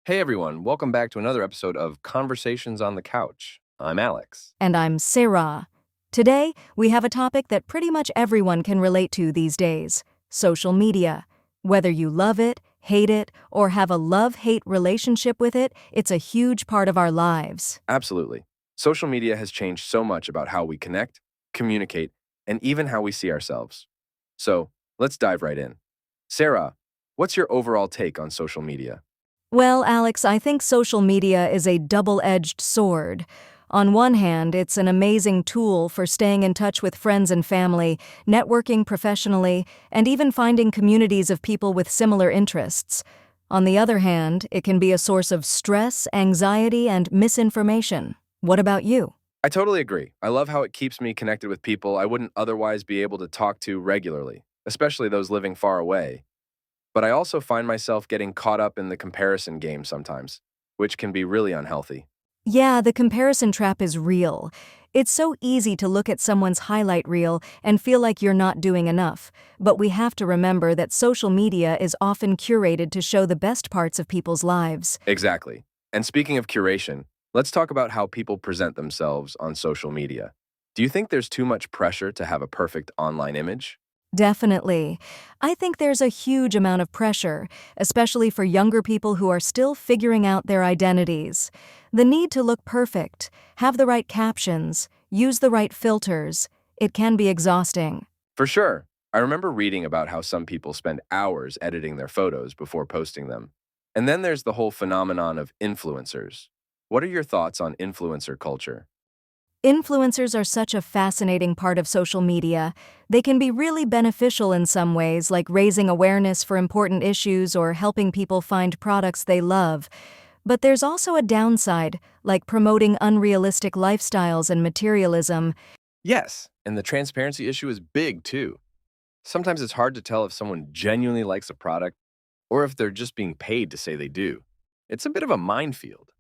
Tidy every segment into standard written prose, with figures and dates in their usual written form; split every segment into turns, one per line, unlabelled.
Hey everyone, welcome back to another episode of Conversations on the Couch. I'm Alex.
And I'm Sarah. Today, we have a topic that pretty much everyone can relate to these days: social media. Whether you love it, hate it, or have a love hate relationship with it, it's a huge part of our lives.
Absolutely. Social media has changed so much about how we connect, communicate, and even how we see ourselves. So, let's dive right in. Sarah, what's your overall take on social media?
Well, Alex, I think social media is a double-edged sword. On one hand, it's an amazing tool for staying in touch with friends and family, networking professionally, and even finding communities of people with similar interests. On the other hand, it can be a source of stress, anxiety, and misinformation. What about you?
I totally agree. I love how it keeps me connected with people I wouldn't otherwise be able to talk to regularly, especially those living far away. But I also find myself getting caught up in the comparison game sometimes, which can be really unhealthy.
Yeah, the comparison trap is real. It's so easy to look at someone's highlight reel and feel like you're not doing enough, but we have to remember that social media is often curated to show the best parts of people's lives.
Exactly. And speaking of curation, let's talk about how people present themselves on social media. Do you think there's too much pressure to have a perfect online image?
Definitely. I think there's a huge amount of pressure, especially for younger people who are still figuring out their identities. The need to look perfect, have the right captions, use the right filters, it can be exhausting.
For sure. I remember reading about how some people spend hours editing their photos before posting them. And then there's the whole phenomenon of influencers. What are your thoughts on influencer culture?
Influencers are such a fascinating part of social media. They can be really beneficial in some ways, like raising awareness for important issues or helping people find products they love. But there's also a downside, like promoting unrealistic lifestyles and materialism.
Yes, and the transparency issue is big too. Sometimes it's hard to tell if someone genuinely likes a product or if they're just being paid to say they do. It's a bit of a minefield.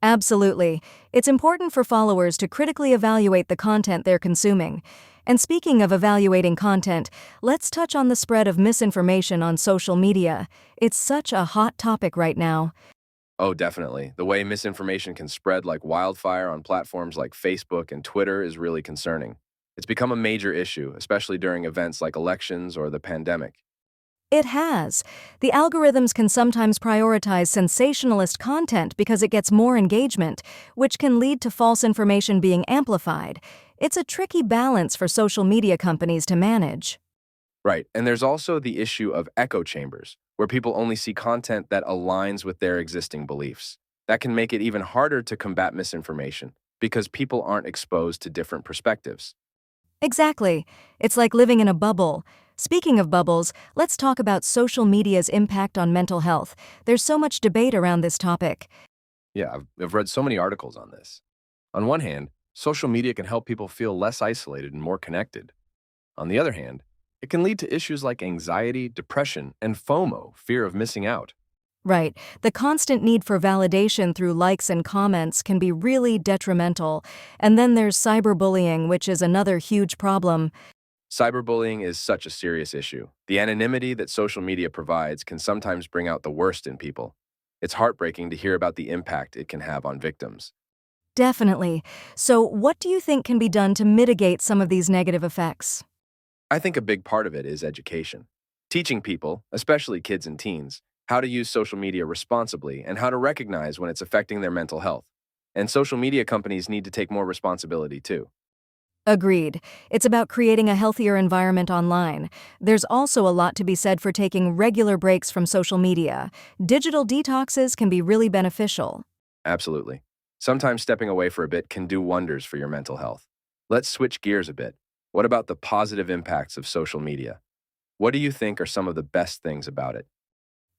Absolutely. It's important for followers to critically evaluate the content they're consuming. And speaking of evaluating content, let's touch on the spread of misinformation on social media. It's such a hot topic right now.
Oh, definitely. The way misinformation can spread like wildfire on platforms like Facebook and Twitter is really concerning. It's become a major issue, especially during events like elections or the pandemic.
It has. The algorithms can sometimes prioritize sensationalist content because it gets more engagement, which can lead to false information being amplified. It's a tricky balance for social media companies to manage.
Right, and there's also the issue of echo chambers, where people only see content that aligns with their existing beliefs. That can make it even harder to combat misinformation because people aren't exposed to different perspectives.
Exactly. It's like living in a bubble. Speaking of bubbles, let's talk about social media's impact on mental health. There's so much debate around this topic.
Yeah, I've read so many articles on this. On one hand, social media can help people feel less isolated and more connected. On the other hand, it can lead to issues like anxiety, depression, and FOMO, fear of missing out.
Right. The constant need for validation through likes and comments can be really detrimental. And then there's cyberbullying, which is another huge problem.
Cyberbullying is such a serious issue. The anonymity that social media provides can sometimes bring out the worst in people. It's heartbreaking to hear about the impact it can have on victims.
Definitely. So, what do you think can be done to mitigate some of these negative effects?
I think a big part of it is education. Teaching people, especially kids and teens, how to use social media responsibly and how to recognize when it's affecting their mental health. And social media companies need to take more responsibility too.
Agreed. It's about creating a healthier environment online. There's also a lot to be said for taking regular breaks from social media. Digital detoxes can be really beneficial.
Absolutely. Sometimes stepping away for a bit can do wonders for your mental health. Let's switch gears a bit. What about the positive impacts of social media? What do you think are some of the best things about it?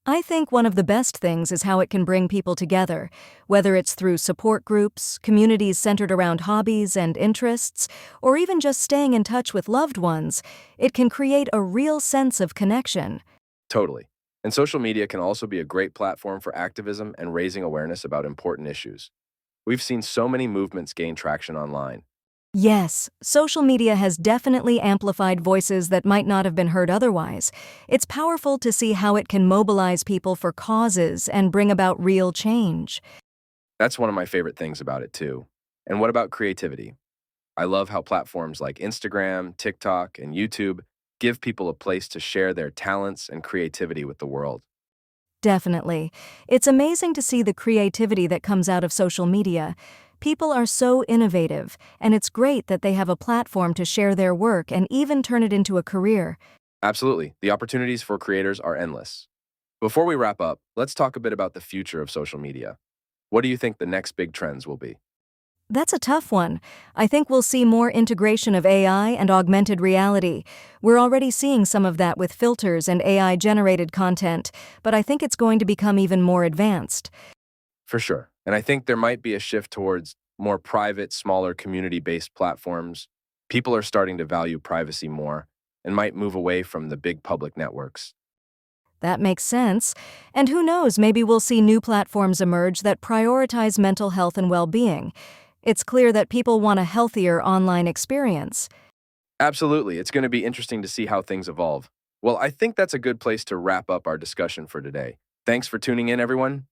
I think one of the best things is how it can bring people together, whether it's through support groups, communities centered around hobbies and interests, or even just staying in touch with loved ones. It can create a real sense of connection.
Totally. And social media can also be a great platform for activism and raising awareness about important issues. We've seen so many movements gain traction online.
Yes, social media has definitely amplified voices that might not have been heard otherwise. It's powerful to see how it can mobilize people for causes and bring about real change.
That's one of my favorite things about it, too. And what about creativity? I love how platforms like Instagram, TikTok, and YouTube give people a place to share their talents and creativity with the world.
Definitely. It's amazing to see the creativity that comes out of social media. People are so innovative, and it's great that they have a platform to share their work and even turn it into a career.
Absolutely, the opportunities for creators are endless. Before we wrap up, let's talk a bit about the future of social media. What do you think the next big trends will be?
That's a tough one. I think we'll see more integration of AI and augmented reality. We're already seeing some of that with filters and AI-generated content, but I think it's going to become even more advanced.
For sure. And I think there might be a shift towards more private, smaller community based platforms. People are starting to value privacy more and might move away from the big public networks.
That makes sense. And who knows, maybe we'll see new platforms emerge that prioritize mental health and well-being. It's clear that people want a healthier online experience.
Absolutely. It's going to be interesting to see how things evolve. Well, I think that's a good place to wrap up our discussion for today. Thanks for tuning in, everyone.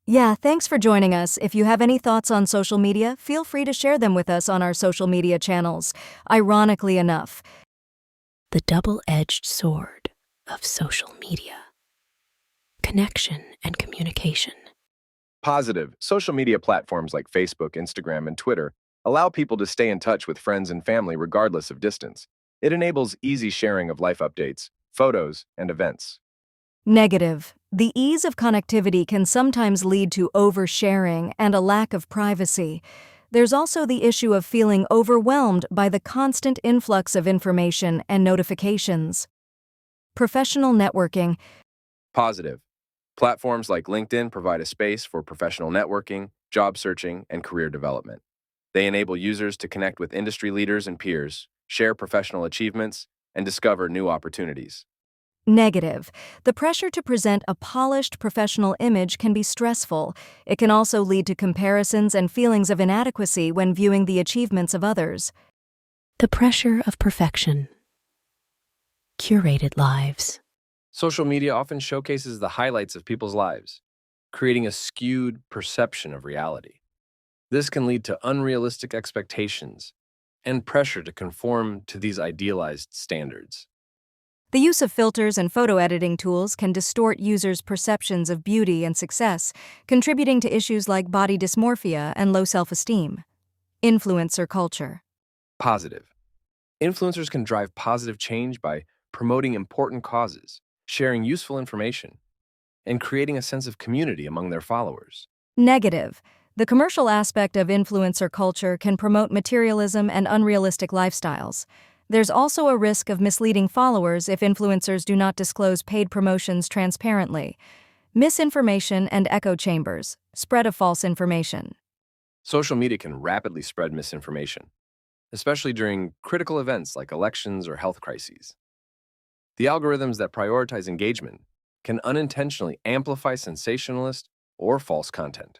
Yeah, thanks for joining us. If you have any thoughts on social media, feel free to share them with us on our social media channels. Ironically enough,
The double-edged sword of social media. Connection and communication.
Positive. Social media platforms like Facebook, Instagram, and Twitter allow people to stay in touch with friends and family regardless of distance. It enables easy sharing of life updates, photos, and events.
negative. The ease of connectivity can sometimes lead to oversharing and a lack of privacy. There's also the issue of feeling overwhelmed by the constant influx of information and notifications. Professional networking.
Positive. Platforms like LinkedIn provide a space for professional networking, job searching, and career development. They enable users to connect with industry leaders and peers, share professional achievements, and discover new opportunities.
Negative. The pressure to present a polished professional image can be stressful. It can also lead to comparisons and feelings of inadequacy when viewing the achievements of others.
The pressure of perfection. Curated lives.
Social media often showcases the highlights of people's lives, creating a skewed perception of reality. This can lead to unrealistic expectations and pressure to conform to these idealized standards.
The use of filters and photo editing tools can distort users' perceptions of beauty and success, contributing to issues like body dysmorphia and low self-esteem. Influencer culture.
Positive. Influencers can drive positive change by promoting important causes, sharing useful information, and creating a sense of community among their followers.
Negative. The commercial aspect of influencer culture can promote materialism and unrealistic lifestyles. There's also a risk of misleading followers if influencers do not disclose paid promotions transparently. Misinformation and echo chambers. Spread of false information.
Social media can rapidly spread misinformation, especially during critical events like elections or health crises. The algorithms that prioritize engagement can unintentionally amplify sensationalist or false content.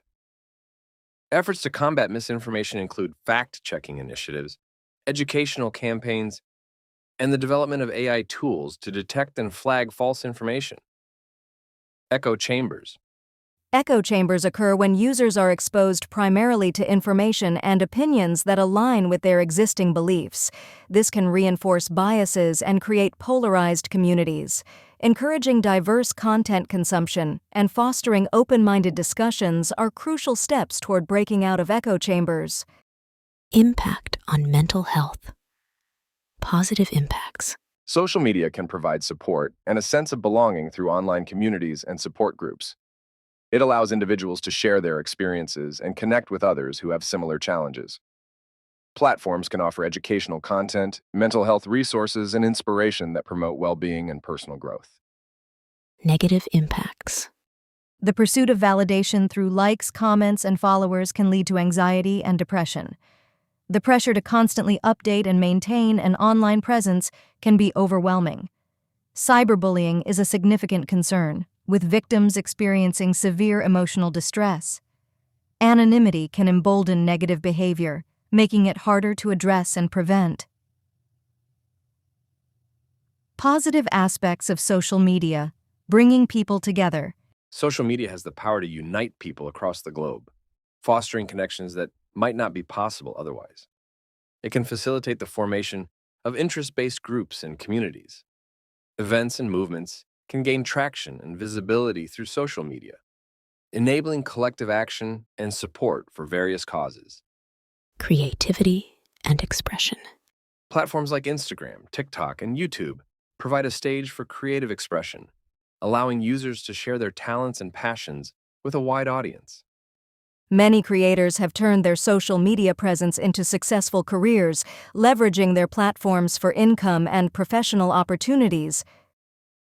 Efforts to combat misinformation include fact-checking initiatives, educational campaigns, and the development of AI tools to detect and flag false information. Echo chambers.
Echo chambers occur when users are exposed primarily to information and opinions that align with their existing beliefs. This can reinforce biases and create polarized communities. Encouraging diverse content consumption and fostering open-minded discussions are crucial steps toward breaking out of echo chambers.
Impact on mental health. Positive impacts.
Social media can provide support and a sense of belonging through online communities and support groups. It allows individuals to share their experiences and connect with others who have similar challenges. Platforms can offer educational content, mental health resources, and inspiration that promote well-being and personal growth.
Negative impacts.
The pursuit of validation through likes, comments, and followers can lead to anxiety and depression. The pressure to constantly update and maintain an online presence can be overwhelming. Cyberbullying is a significant concern, with victims experiencing severe emotional distress. Anonymity can embolden negative behavior, making it harder to address and prevent. Positive aspects of social media, bringing people together.
Social media has the power to unite people across the globe, fostering connections that might not be possible otherwise. It can facilitate the formation of interest-based groups and communities. Events and movements can gain traction and visibility through social media, enabling collective action and support for various causes.
Creativity and expression.
Platforms like Instagram, TikTok, and YouTube provide a stage for creative expression, allowing users to share their talents and passions with a wide audience.
Many creators have turned their social media presence into successful careers, leveraging their platforms for income and professional opportunities.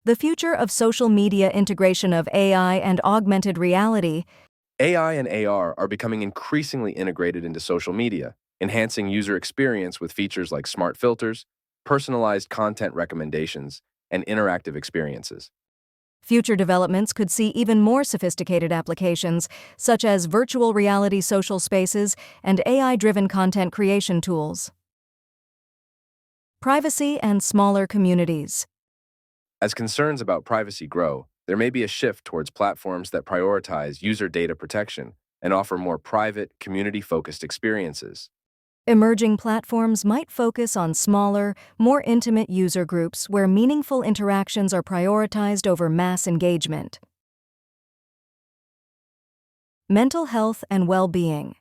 The future of social media integration of AI and augmented reality.
AI and AR are becoming increasingly integrated into social media, enhancing user experience with features like smart filters, personalized content recommendations, and interactive experiences.
Future developments could see even more sophisticated applications, such as virtual reality social spaces and AI-driven content creation tools. Privacy and smaller communities.
As concerns about privacy grow, there may be a shift towards platforms that prioritize user data protection and offer more private, community-focused experiences.
Emerging platforms might focus on smaller, more intimate user groups where meaningful interactions are prioritized over mass engagement. Mental health and well-being.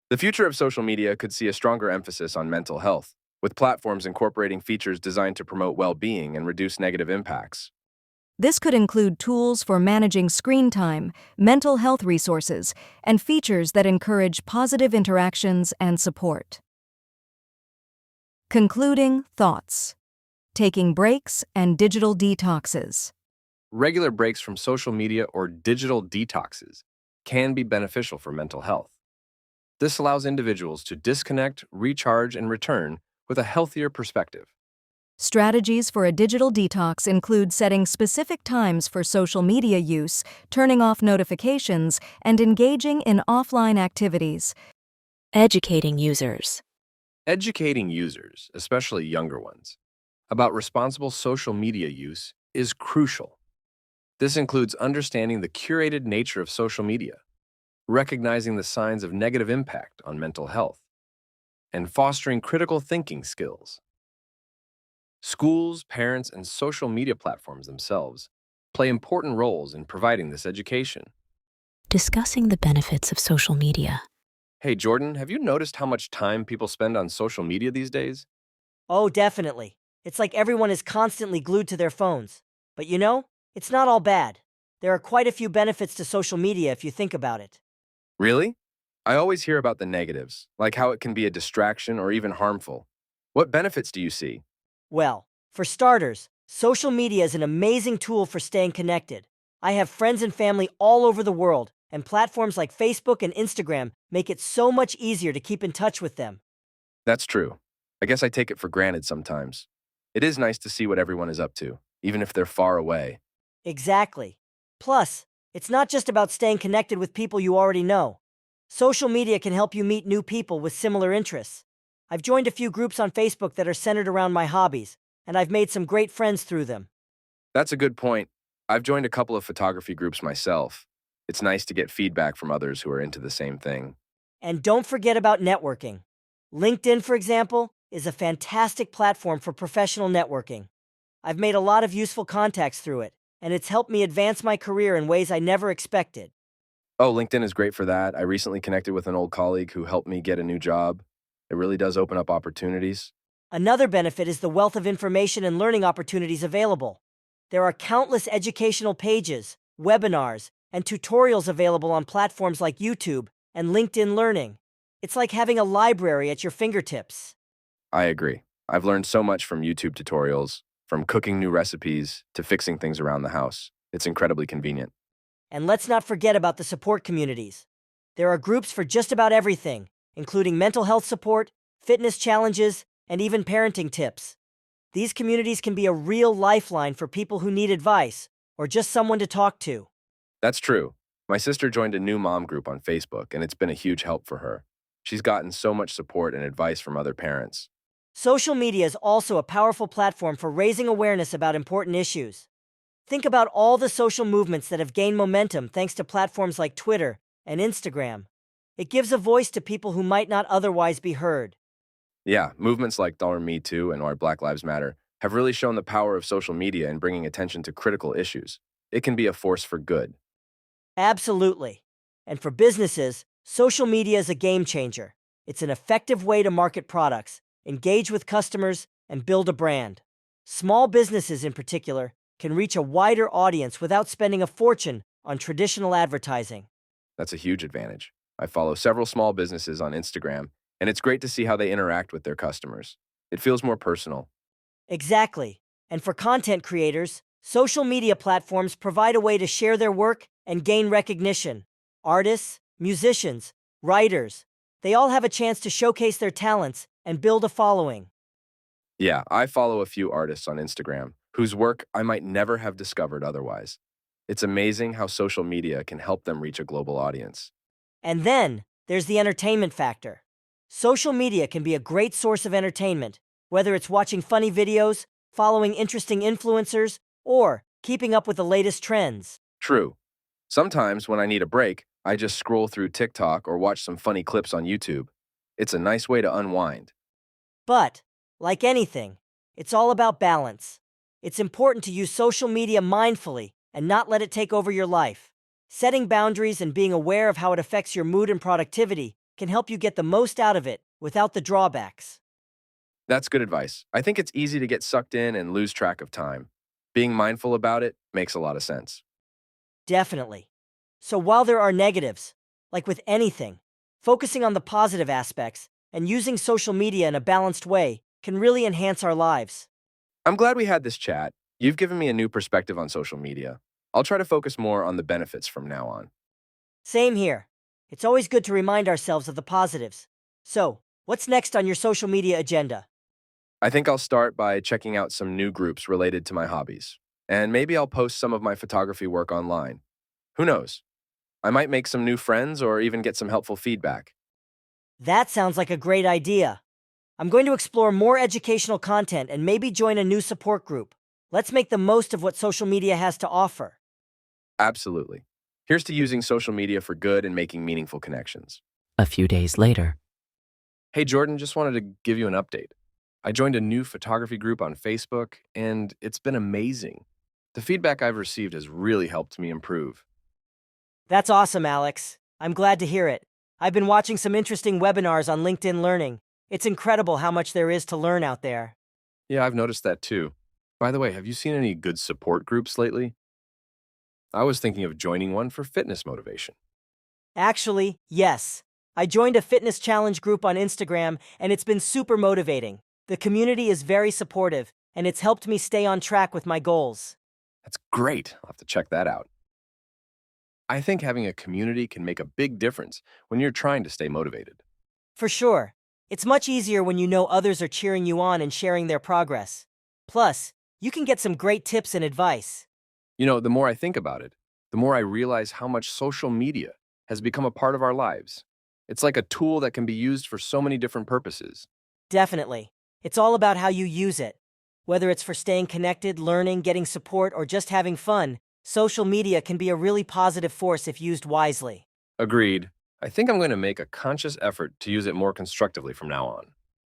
The future of social media could see a stronger emphasis on mental health, with platforms incorporating features designed to promote well-being and reduce negative impacts.
This could include tools for managing screen time, mental health resources, and features that encourage positive interactions and support. Concluding thoughts. Taking breaks and digital detoxes.
Regular breaks from social media or digital detoxes can be beneficial for mental health. This allows individuals to disconnect, recharge, and return with a healthier perspective.
Strategies for a digital detox include setting specific times for social media use, turning off notifications, and engaging in offline activities.
Educating users.
Educating users, especially younger ones, about responsible social media use is crucial. This includes understanding the curated nature of social media, recognizing the signs of negative impact on mental health, and fostering critical thinking skills. Schools, parents, and social media platforms themselves play important roles in providing this education.
Discussing the benefits of social media.
Hey, Jordan, have you noticed how much time people spend on social media these days?
Oh, definitely. It's like everyone is constantly glued to their phones. But you know, it's not all bad. There are quite a few benefits to social media if you think about it.
Really? I always hear about the negatives, like how it can be a distraction or even harmful. What benefits do you see?
Well, for starters, social media is an amazing tool for staying connected. I have friends and family all over the world, and platforms like Facebook and Instagram make it so much easier to keep in touch with them.
That's true. I guess I take it for granted sometimes. It is nice to see what everyone is up to, even if they're far away.
Exactly. Plus, it's not just about staying connected with people you already know. Social media can help you meet new people with similar interests. I've joined a few groups on Facebook that are centered around my hobbies, and I've made some great friends through them.
That's a good point. I've joined a couple of photography groups myself. It's nice to get feedback from others who are into the same thing.
And don't forget about networking. LinkedIn, for example, is a fantastic platform for professional networking. I've made a lot of useful contacts through it, and it's helped me advance my career in ways I never expected.
Oh, LinkedIn is great for that. I recently connected with an old colleague who helped me get a new job. It really does open up opportunities.
Another benefit is the wealth of information and learning opportunities available. There are countless educational pages, webinars, and tutorials available on platforms like YouTube and LinkedIn Learning. It's like having a library at your fingertips.
I agree. I've learned so much from YouTube tutorials, from cooking new recipes to fixing things around the house. It's incredibly convenient.
And let's not forget about the support communities. There are groups for just about everything, including mental health support, fitness challenges, and even parenting tips. These communities can be a real lifeline for people who need advice or just someone to talk to.
That's true. My sister joined a new mom group on Facebook, and it's been a huge help for her. She's gotten so much support and advice from other parents.
Social media is also a powerful platform for raising awareness about important issues. Think about all the social movements that have gained momentum thanks to platforms like Twitter and Instagram. It gives a voice to people who might not otherwise be heard.
Yeah, movements like $Me Too and our Black Lives Matter have really shown the power of social media in bringing attention to critical issues. It can be a force for good.
Absolutely. And for businesses, social media is a game changer. It's an effective way to market products, engage with customers, and build a brand. Small businesses, in particular, can reach a wider audience without spending a fortune on traditional advertising.
That's a huge advantage. I follow several small businesses on Instagram, and it's great to see how they interact with their customers. It feels more personal.
Exactly. And for content creators, social media platforms provide a way to share their work and gain recognition. Artists, musicians, writers, they all have a chance to showcase their talents and build a following.
Yeah, I follow a few artists on Instagram whose work I might never have discovered otherwise. It's amazing how social media can help them reach a global audience.
And then there's the entertainment factor. Social media can be a great source of entertainment, whether it's watching funny videos, following interesting influencers, or keeping up with the latest trends.
True. Sometimes when I need a break, I just scroll through TikTok or watch some funny clips on YouTube. It's a nice way to unwind.
But, like anything, it's all about balance. It's important to use social media mindfully and not let it take over your life. Setting boundaries and being aware of how it affects your mood and productivity can help you get the most out of it without the drawbacks.
That's good advice. I think it's easy to get sucked in and lose track of time. Being mindful about it makes a lot of sense.
Definitely. So while there are negatives, like with anything, focusing on the positive aspects and using social media in a balanced way can really enhance our lives.
I'm glad we had this chat. You've given me a new perspective on social media. I'll try to focus more on the benefits from now on.
Same here. It's always good to remind ourselves of the positives. So, what's next on your social media agenda?
I think I'll start by checking out some new groups related to my hobbies. And maybe I'll post some of my photography work online. Who knows? I might make some new friends or even get some helpful feedback.
That sounds like a great idea. I'm going to explore more educational content and maybe join a new support group. Let's make the most of what social media has to offer.
Absolutely. Here's to using social media for good and making meaningful connections.
A few days later,
Hey, Jordan, just wanted to give you an update. I joined a new photography group on Facebook, and it's been amazing. The feedback I've received has really helped me improve.
That's awesome, Alex. I'm glad to hear it. I've been watching some interesting webinars on LinkedIn Learning. It's incredible how much there is to learn out there.
Yeah, I've noticed that too. By the way, have you seen any good support groups lately? I was thinking of joining one for fitness motivation.
Actually, yes. I joined a fitness challenge group on Instagram, and it's been super motivating. The community is very supportive, and it's helped me stay on track with my goals.
That's great. I'll have to check that out. I think having a community can make a big difference when you're trying to stay motivated.
For sure. It's much easier when you know others are cheering you on and sharing their progress. Plus, you can get some great tips and advice.
You know, the more I think about it, the more I realize how much social media has become a part of our lives. It's like a tool that can be used for so many different purposes.
Definitely. It's all about how you use it. Whether it's for staying connected, learning, getting support, or just having fun, social media can be a really positive force if used wisely.
Agreed. I think I'm going to make a conscious effort to use it more constructively from now on.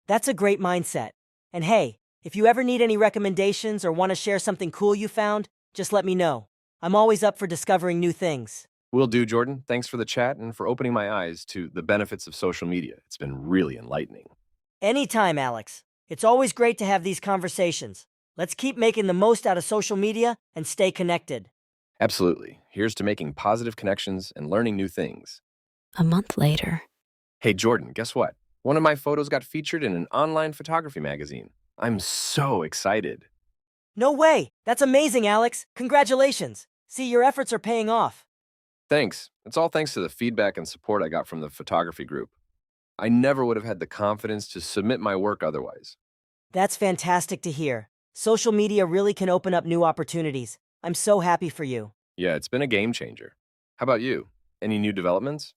That's a great mindset. And hey, if you ever need any recommendations or want to share something cool you found, just let me know. I'm always up for discovering new things.
Will do, Jordan. Thanks for the chat and for opening my eyes to the benefits of social media. It's been really enlightening.
Anytime, Alex. It's always great to have these conversations. Let's keep making the most out of social media and stay connected.
Absolutely. Here's to making positive connections and learning new things.
a month later,
Hey, Jordan, guess what? One of my photos got featured in an online photography magazine. I'm so excited.
No way! That's amazing, Alex! Congratulations! See, your efforts are paying off.
Thanks. It's all thanks to the feedback and support I got from the photography group. I never would have had the confidence to submit my work otherwise.
That's fantastic to hear. Social media really can open up new opportunities. I'm so happy for you.
Yeah, it's been a game changer. How about you? Any new developments?